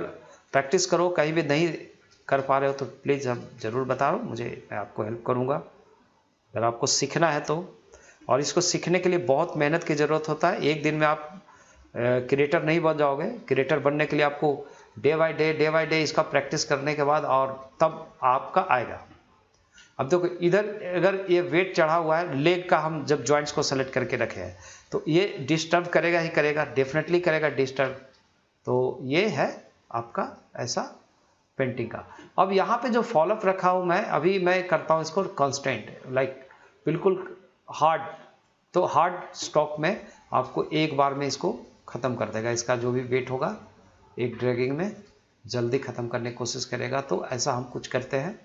प्रैक्टिस करो, कहीं भी नहीं कर पा रहे हो तो प्लीज़ आप ज़रूर बताओ मुझे, मैं आपको हेल्प करूँगा अगर आपको सीखना है तो। और इसको सीखने के लिए बहुत मेहनत की ज़रूरत होता है। एक दिन में आप क्रिएटर नहीं बन जाओगे। क्रिएटर बनने के लिए आपको डे बाय डे इसका प्रैक्टिस करने के बाद और तब आपका आएगा। अब देखो इधर अगर ये वेट चढ़ा हुआ है, लेग का हम जब जॉइंट्स को सेलेक्ट करके रखे हैं तो ये डिस्टर्ब करेगा ही करेगा, डेफिनेटली करेगा डिस्टर्ब। तो ये है आपका ऐसा पेंटिंग का। अब यहाँ पे जो फॉलोअप रखा हूँ मैं, अभी मैं करता हूँ इसको कांस्टेंट, लाइक बिल्कुल हार्ड। तो हार्ड स्टॉक में आपको एक बार में इसको ख़त्म कर देगा। इसका जो भी वेट होगा एक ड्रैगिंग में जल्दी ख़त्म करने की कोशिश करेगा। तो ऐसा हम कुछ करते हैं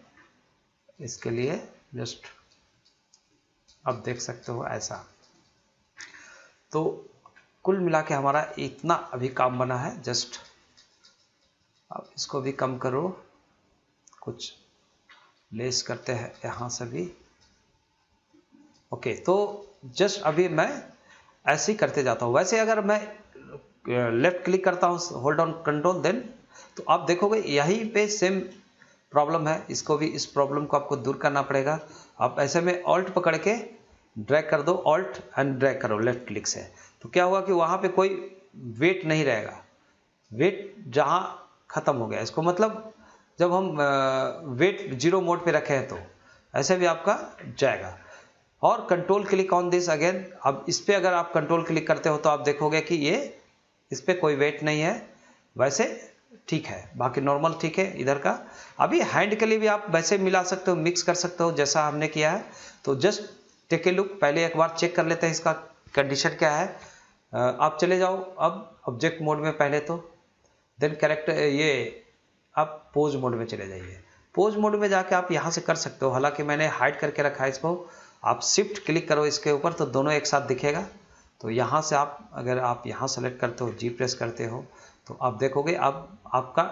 इसके लिए, जस्ट अब देख सकते हो ऐसा। तो कुल मिला के हमारा इतना अभी काम बना है। जस्ट अब इसको भी कम करो, कुछ लेस करते हैं यहाँ से भी। ओके, तो जस्ट अभी मैं ऐसे ही करते जाता हूँ। वैसे अगर मैं लेफ्ट क्लिक करता हूँ, होल्ड ऑन कंट्रोल देन, तो आप देखोगे यहीं पे सेम प्रॉब्लम है। इसको भी, इस प्रॉब्लम को आपको दूर करना पड़ेगा। आप ऐसे में ऑल्ट पकड़ के ड्रैग कर दो, ऑल्ट एंड ड्रैग करो लेफ्ट क्लिक से, तो क्या हुआ कि वहाँ पे कोई वेट नहीं रहेगा। वेट जहाँ ख़त्म हो गया, इसको मतलब जब हम वेट जीरो मोड पे रखे हैं तो ऐसे भी आपका जाएगा। और control click on this again. अब इस पर अगर आप कंट्रोल क्लिक करते हो तो आप देखोगे कि ये इस पर कोई वेट नहीं है। वैसे ठीक है, बाकी नॉर्मल ठीक है इधर का। अभी हैंड के लिए भी आप वैसे मिला सकते हो, मिक्स कर सकते हो जैसा हमने किया है। तो जस्ट टेक ए लुक, पहले एक बार चेक कर लेते हैं इसका कंडीशन क्या है। आप चले जाओ अब ऑब्जेक्ट मोड में पहले तो, देन कैरेक्टर, ये आप पोज मोड में चले जाइए। पोज मोड में जाके आप यहाँ से कर सकते हो, हालांकि मैंने हाइड करके रखा है इसको। आप शिफ्ट क्लिक करो इसके ऊपर तो दोनों एक साथ दिखेगा। तो यहाँ से आप अगर आप यहाँ सेलेक्ट करते हो, जी प्रेस करते हो, तो आप देखोगे अब आपका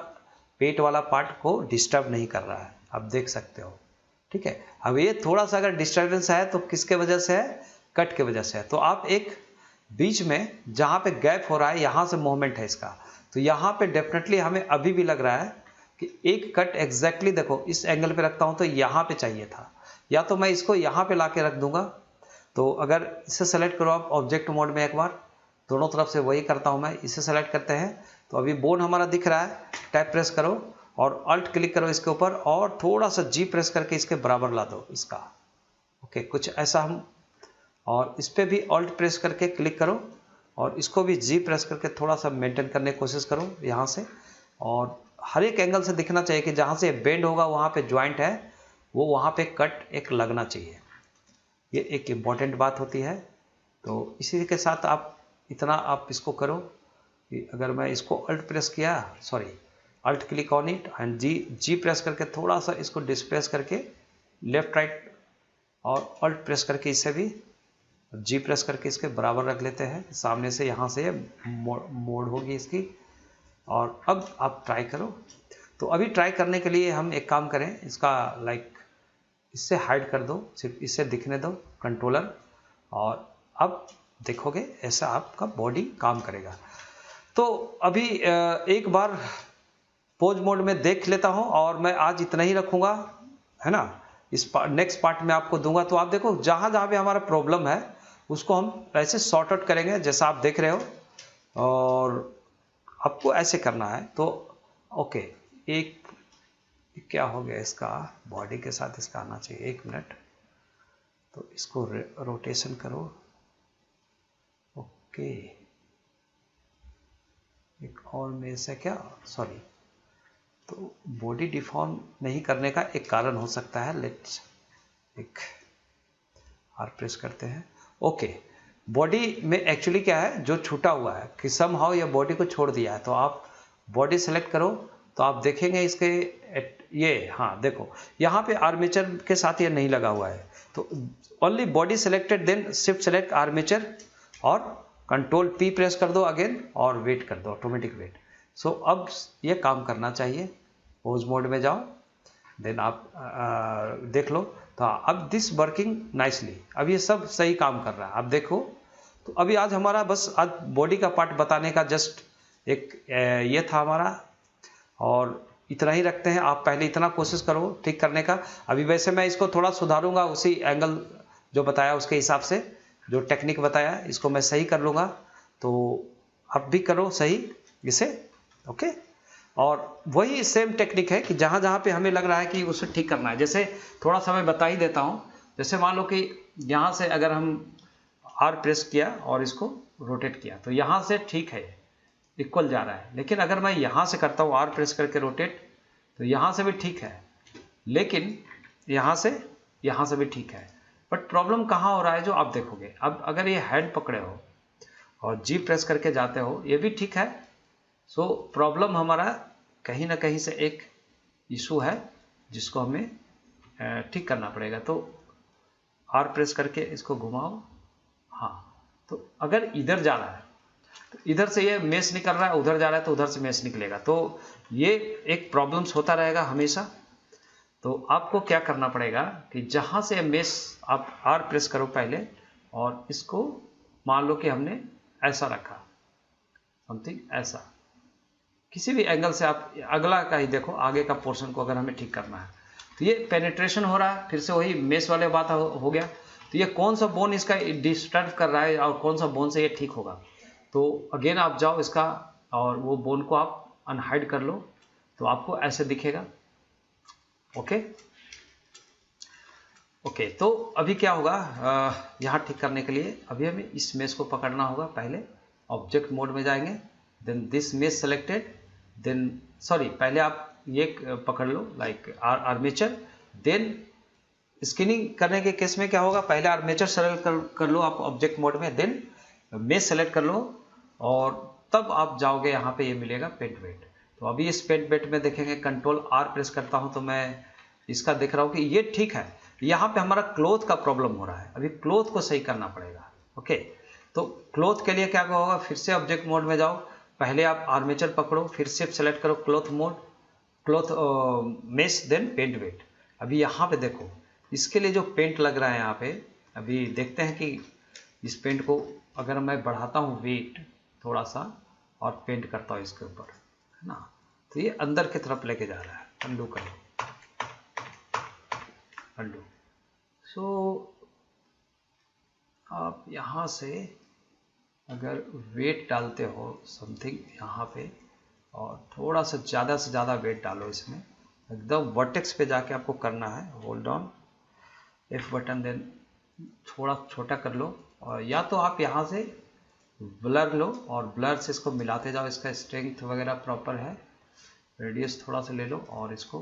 पेट वाला पार्ट को डिस्टर्ब नहीं कर रहा है, आप देख सकते हो। ठीक है, अब ये थोड़ा सा अगर डिस्टर्बेंस है तो किसके वजह से है, कट के वजह से है। तो आप एक बीच में जहाँ पे गैप हो रहा है, यहाँ से मूवमेंट है इसका, तो यहाँ पे डेफिनेटली हमें अभी भी लग रहा है कि एक कट एग्जैक्टली, देखो इस एंगल पे रखता हूँ तो यहाँ पे चाहिए था, या तो मैं इसको यहाँ पे ला के रख दूंगा। तो अगर इसे सेलेक्ट करो आप ऑब्जेक्ट मोड में, एक बार दोनों तरफ से वही करता हूँ मैं। इसे सेलेक्ट करते हैं तो अभी बोन हमारा दिख रहा है, टैप प्रेस करो और अल्ट क्लिक करो इसके ऊपर और थोड़ा सा जी प्रेस करके इसके बराबर ला दो इसका। ओके, कुछ ऐसा हम, और इस पर भी अल्ट प्रेस करके क्लिक करो और इसको भी जी प्रेस करके थोड़ा सा मेंटेन करने की कोशिश करो यहाँ से। और हर एक एंगल से दिखना चाहिए कि जहाँ से बेंड होगा वहाँ पे ज्वाइंट है, वो वहाँ पे कट एक लगना चाहिए। ये एक इम्पॉर्टेंट बात होती है। तो इसी के साथ आप इतना आप इसको करो कि अगर मैं इसको अल्ट प्रेस किया, sorry alt click on it and G press करके थोड़ा सा इसको डिस्प्रेस करके लेफ्ट राइट और अल्ट प्रेस करके इसे भी जी प्रेस करके इसके बराबर रख लेते हैं। सामने से यहाँ से मोड़ होगी इसकी। और अब आप ट्राई करो। तो अभी ट्राई करने के लिए हम एक काम करें, इसका लाइक इससे हाइड कर दो, सिर्फ इससे दिखने दो कंट्रोलर, और अब देखोगे ऐसा आपका बॉडी काम करेगा। तो अभी एक बार पोज मोड में देख लेता हूं और मैं आज इतना ही रखूंगा, है ना। इस नेक्स्ट पार्ट में आपको दूंगा। तो आप देखो जहां जहां भी हमारा प्रॉब्लम है उसको हम ऐसे सॉर्ट आउट करेंगे जैसा आप देख रहे हो, और आपको ऐसे करना है। तो ओके, एक क्या हो गया, इसका बॉडी के साथ इसका आना चाहिए। एक मिनट, तो इसको रोटेशन करो। ओके, एक और में से क्या, सॉरी, तो बॉडी डिफॉर्म नहीं करने का एक कारण हो सकता है। लेट्स एक आर प्रेस करते हैं। ओके, बॉडी में एक्चुअली क्या है, जो छूटा हुआ है कि समहाउ ये बॉडी को छोड़ दिया है। तो आप बॉडी सेलेक्ट करो तो आप देखेंगे इसके ये, हाँ देखो यहाँ पे आर्मेचर के साथ ये नहीं लगा हुआ है। तो only body selected, then shift select armature और कंट्रोल पी प्रेस कर दो अगेन और वेट कर दो, ऑटोमेटिक वेट। सो अब ये काम करना चाहिए। पोज मोड में जाओ, देन आप देख लो। तो अब दिस वर्किंग नाइसली, अब ये सब सही काम कर रहा है। आप देखो तो अभी आज हमारा बस आज बॉडी का पार्ट बताने का जस्ट एक ये था हमारा, और इतना ही रखते हैं। आप पहले इतना कोशिश करो ठीक करने का। अभी वैसे मैं इसको थोड़ा सुधारूंगा, उसी एंगल जो बताया उसके हिसाब से, जो टेक्निक बताया इसको मैं सही कर लूँगा। तो आप भी करो सही इसे, ओके। और वही सेम टेक्निक है कि जहाँ जहाँ पे हमें लग रहा है कि उसे ठीक करना है, जैसे थोड़ा सा मैं बता ही देता हूँ। जैसे मान लो कि यहाँ से अगर हम आर प्रेस किया और इसको रोटेट किया तो यहाँ से ठीक है, इक्वल जा रहा है। लेकिन अगर मैं यहाँ से करता हूँ आर प्रेस करके रोटेट, तो यहाँ से भी ठीक है, लेकिन यहाँ से भी ठीक है। बट प्रॉब्लम कहाँ हो रहा है जो आप देखोगे। अब अगर ये हैंड पकड़े हो और जी प्रेस करके जाते हो, ये भी ठीक है। सो प्रॉब्लम हमारा कहीं ना कहीं से एक इशू है जिसको हमें ठीक करना पड़ेगा। तो आर प्रेस करके इसको घुमाओ, हाँ। तो अगर इधर जा रहा है तो इधर से ये मेश निकल रहा है, उधर जा रहा है तो उधर से मेश निकलेगा। तो ये एक प्रॉब्लम्स होता रहेगा हमेशा। तो आपको क्या करना पड़ेगा कि जहाँ से मेश आप आर प्रेस करो पहले, और इसको मान लो कि हमने ऐसा रखा, समथिंग ऐसा, किसी भी एंगल से आप अगला का ही देखो, आगे का पोर्शन को अगर हमें ठीक करना है तो ये पेनिट्रेशन हो रहा है, फिर से वही मेश वाले बात हो गया। तो ये कौन सा बोन इसका डिस्टर्ब कर रहा है और कौन सा बोन से ये ठीक होगा। तो अगेन आप जाओ इसका और वो बोन को आप अनहाइड कर लो, तो आपको ऐसे दिखेगा, ओके। ओके, तो अभी क्या होगा, यहाँ ठीक करने के लिए अभी हमें इस मेश को पकड़ना होगा। पहले ऑब्जेक्ट मोड में जाएंगे, then this mesh selected, then sorry पहले आप ये पकड़ लो लाइक आर्मेचर। देन स्किनिंग करने के केस में क्या होगा, पहले आर्मेचर सेलेक्ट कर लो आप ऑब्जेक्ट मोड में, देन मेश सेलेक्ट कर लो, और तब आप जाओगे यहाँ पे ये मिलेगा पेंट वेट। तो अभी इस पेंट वेट में देखेंगे, कंट्रोल आर प्रेस करता हूँ तो मैं इसका देख रहा हूँ कि ये ठीक है। यहाँ पे हमारा क्लोथ का प्रॉब्लम हो रहा है, अभी क्लोथ को सही करना पड़ेगा, ओके। तो क्लोथ के लिए क्या होगा, फिर से ऑब्जेक्ट मोड में जाओ, पहले आप आर्मेचर पकड़ो, फिर शिफ्ट सेलेक्ट करो cloth mode, cloth mesh, then paint weight. अभी यहाँ पे देखो इसके लिए जो पेंट लग रहा है यहाँ पे, अभी देखते हैं कि इस पेंट को अगर मैं बढ़ाता हूँ वेट थोड़ा सा और पेंट करता हूँ इसके ऊपर, है ना, तो ये अंदर की तरफ लेके जा रहा है। अंडू करो, अंडू। सो आप यहाँ से अगर वेट डालते हो समथिंग यहाँ पे, और थोड़ा सा ज़्यादा से ज़्यादा वेट डालो इसमें, एकदम वर्टेक्स पे जाके आपको करना है, hold on F button, then थोड़ा छोटा कर लो, और या तो आप यहाँ से ब्लर लो और ब्लर से इसको मिलाते जाओ, इसका स्ट्रेंथ वगैरह प्रॉपर है, रेडियस थोड़ा सा ले लो और इसको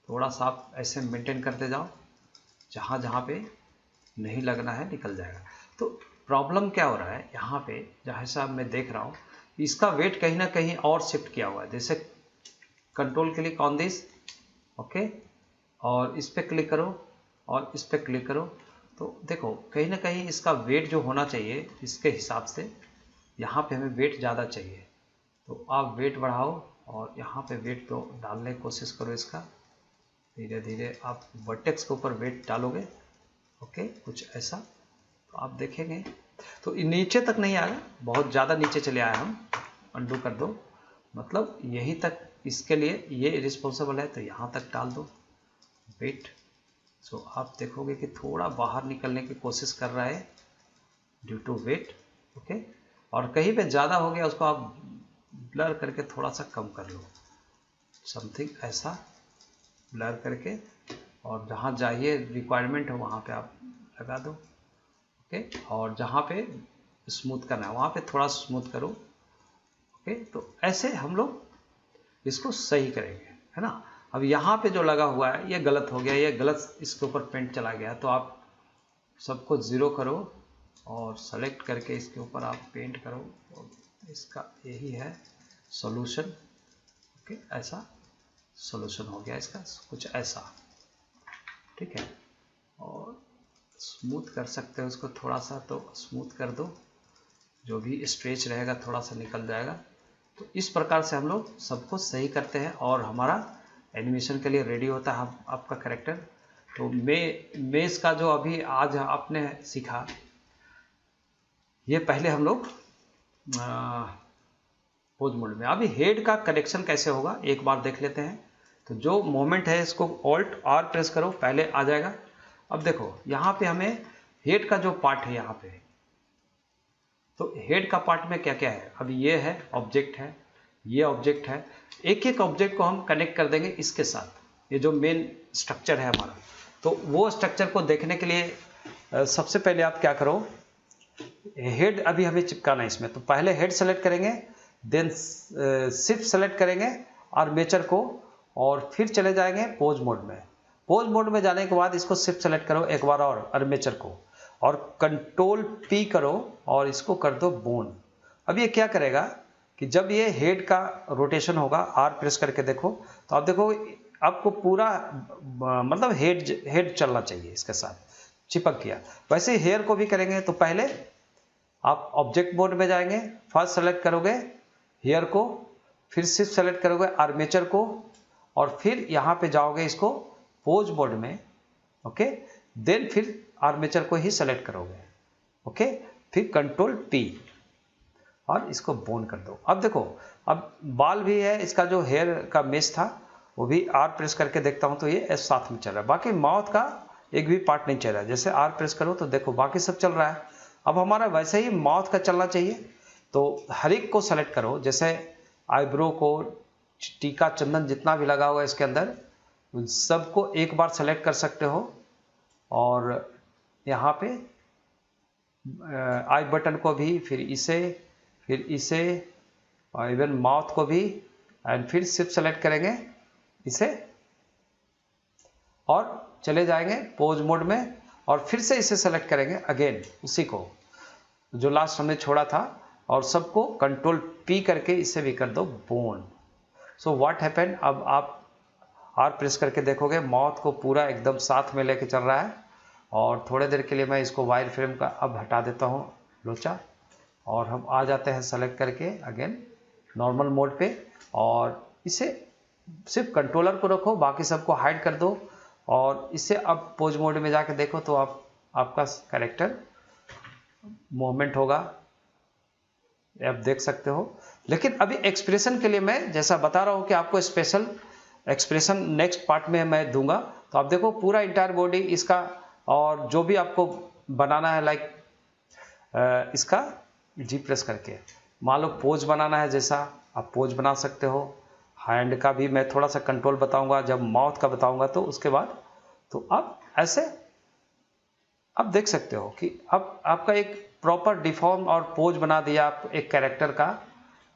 थोड़ा सा आप ऐसे मेंटेन करते जाओ, जहाँ जहाँ पे नहीं लगना है निकल जाएगा। तो प्रॉब्लम क्या हो रहा है यहाँ पे, जैसा मैं देख रहा हूँ इसका वेट कहीं ना कहीं और शिफ्ट किया हुआ है। जैसे control click on this, okay, और इस पर क्लिक करो और इस पर क्लिक करो, तो देखो कहीं ना कहीं इसका वेट जो होना चाहिए इसके हिसाब से यहाँ पे हमें वेट ज़्यादा चाहिए। तो आप वेट बढ़ाओ और यहाँ पे वेट तो डालने की कोशिश करो इसका, धीरे धीरे आप वर्टेक्स के ऊपर वेट डालोगे, ओके, कुछ ऐसा। तो आप देखेंगे तो नीचे तक नहीं आएगा, बहुत ज़्यादा नीचे चले आए हम, अंडू कर दो, मतलब यहीं तक इसके लिए ये रिस्पॉन्सिबल है, तो यहाँ तक डाल दो वेट। सो आप देखोगे कि थोड़ा बाहर निकलने की कोशिश कर रहा है ड्यू टू वेट, ओके। और कहीं पे ज़्यादा हो गया उसको आप ब्लर करके थोड़ा सा कम कर लो, समथिंग ऐसा ब्लर करके, और जहाँ चाहिए रिक्वायरमेंट हो वहाँ पे आप लगा दो, ओके। और जहाँ पे स्मूथ करना है वहाँ पे थोड़ा स्मूथ करो, ओके। तो ऐसे हम लोग इसको सही करेंगे, है ना। अब यहाँ पे जो लगा हुआ है ये गलत हो गया, ये गलत इसके ऊपर पेंट चला गया, तो आप सबको ज़ीरो करो और सेलेक्ट करके इसके ऊपर आप पेंट करो। तो इसका यही है सॉल्यूशन, ओके। ऐसा सॉल्यूशन हो गया इसका, कुछ ऐसा, ठीक है। और स्मूथ कर सकते हो इसको थोड़ा सा, तो स्मूथ कर दो, जो भी स्ट्रेच रहेगा थोड़ा सा निकल जाएगा। तो इस प्रकार से हम लोग सबको सही करते हैं और हमारा एनिमेशन के लिए रेडी होता है आपका कैरेक्टर। तो मेस का जो अभी आज आपने सीखा, ये पहले हम लोग पोज मोड में। अभी हेड का कनेक्शन कैसे होगा एक बार देख लेते हैं। तो जो मोमेंट है इसको ऑल्ट आर प्रेस करो, पहले आ जाएगा। अब देखो यहाँ पे हमें हेड का जो पार्ट है यहाँ पे, तो हेड का पार्ट में क्या क्या है, अभी ये है ऑब्जेक्ट है, ये ऑब्जेक्ट है। एक एक ऑब्जेक्ट को हम कनेक्ट कर देंगे इसके साथ, ये जो मेन स्ट्रक्चर है हमारा। तो वो स्ट्रक्चर को देखने के लिए सबसे पहले आप क्या करो, हेड अभी हमें चिपकाना है इसमें। तो पहले हेड सेलेक्ट करेंगे, देन शिफ्ट सेलेक्ट करेंगे आर्मेचर को, और फिर चले जाएंगे पोज मोड में। पोज मोड में जाने के बाद इसको शिफ्ट सेलेक्ट करो एक बार और आर्मेचर को, और कंट्रोल पी करो और इसको कर दो बोन। अब ये क्या करेगा कि जब ये हेड का रोटेशन होगा, आर प्रेस करके देखो, तो आप देखो आपको पूरा मतलब हेड चलना चाहिए इसके साथ, चिपक गया। वैसे हेयर को भी करेंगे। तो पहले आप ऑब्जेक्ट मोड में जाएंगे, फर्स्ट सेलेक्ट करोगे हेयर को, फिर शिफ्ट सेलेक्ट करोगे आर्मेचर को, और फिर यहाँ पे जाओगे इसको पोज मोड में, ओके। देन फिर आर्मेचर को ही सेलेक्ट करोगे, ओके। फिर कंट्रोल पी और इसको बोन कर दो। अब देखो, अब बाल भी है, इसका जो हेयर का मेश था वो भी आर प्रेस करके देखता हूँ तो ये साथ में चल रहा है। बाकी माउथ का एक भी पार्ट नहीं चल रहा है। जैसे आर प्रेस करो तो देखो बाकी सब चल रहा है। अब हमारा वैसे ही माउथ का चलना चाहिए। तो हर एक को सेलेक्ट करो, जैसे आईब्रो को, टीका चंदन जितना भी लगा हुआ है इसके अंदर, उन सबको एक बार सेलेक्ट कर सकते हो। और यहाँ पे आई बटन को भी, फिर इसे और इवन माउथ को भी, एंड फिर शिफ्ट सेलेक्ट करेंगे इसे और चले जाएंगे पोज मोड में, और फिर से इसे सेलेक्ट करेंगे अगेन, उसी को जो लास्ट हमने छोड़ा था, और सबको कंट्रोल पी करके इसे भी कर दो बोन। सो व्हाट हैपन, अब आप आर प्रेस करके देखोगे माउथ को पूरा एकदम साथ में लेके चल रहा है। और थोड़े देर के लिए मैं इसको वायर फ्रेम का अब हटा देता हूँ लोचा, और हम आ जाते हैं सेलेक्ट करके अगेन नॉर्मल मोड पे, और इसे सिर्फ कंट्रोलर को रखो, बाकी सबको हाइड कर दो। और इसे अब पोज मोड में जाके देखो तो आपका कैरेक्टर मूवमेंट होगा, आप देख सकते हो। लेकिन अभी एक्सप्रेशन के लिए मैं जैसा बता रहा हूँ कि आपको स्पेशल एक्सप्रेशन नेक्स्ट पार्ट में मैं दूंगा। तो आप देखो पूरा इंटायर बॉडी इसका, और जो भी आपको बनाना है लाइक इसका जी प्रेस करके, मान लो पोज बनाना है जैसा आप पोज बना सकते हो। हैंड का भी मैं थोड़ा सा कंट्रोल बताऊंगा, जब माउथ का बताऊंगा तो उसके बाद। तो अब ऐसे आप देख सकते हो कि अब आपका एक प्रॉपर डिफॉर्म और पोज बना दिया आप एक कैरेक्टर का।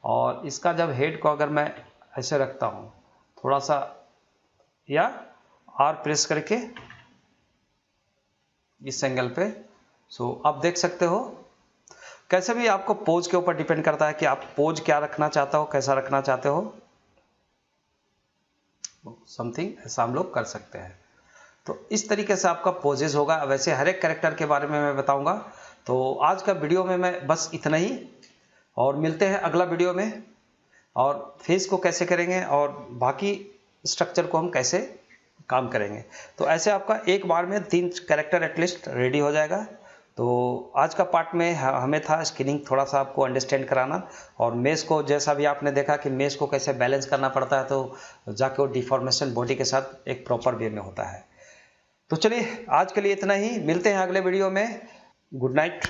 और इसका जब हेड को अगर मैं ऐसे रखता हूँ थोड़ा सा, या आर प्रेस करके इस एंगल पे, सो आप देख सकते हो। कैसे भी आपको पोज के ऊपर डिपेंड करता है कि आप पोज क्या रखना चाहते हो, कैसा रखना चाहते हो, समथिंग ऐसा हम लोग कर सकते हैं। तो इस तरीके से आपका पोजेज होगा। वैसे हर एक कैरेक्टर के बारे में मैं बताऊंगा। तो आज का वीडियो में मैं बस इतना ही, और मिलते हैं अगला वीडियो में, और फेस को कैसे करेंगे और बाकी स्ट्रक्चर को हम कैसे काम करेंगे। तो ऐसे आपका एक बार में 3 कैरेक्टर एटलीस्ट रेडी हो जाएगा। तो आज का पार्ट में हमें था स्किनिंग थोड़ा सा आपको अंडरस्टैंड कराना, और मेश को जैसा भी आपने देखा कि मेश को कैसे बैलेंस करना पड़ता है, तो जाके वो डिफॉर्मेशन बॉडी के साथ एक प्रॉपर वे में होता है। तो चलिए आज के लिए इतना ही, मिलते हैं अगले वीडियो में। Good night.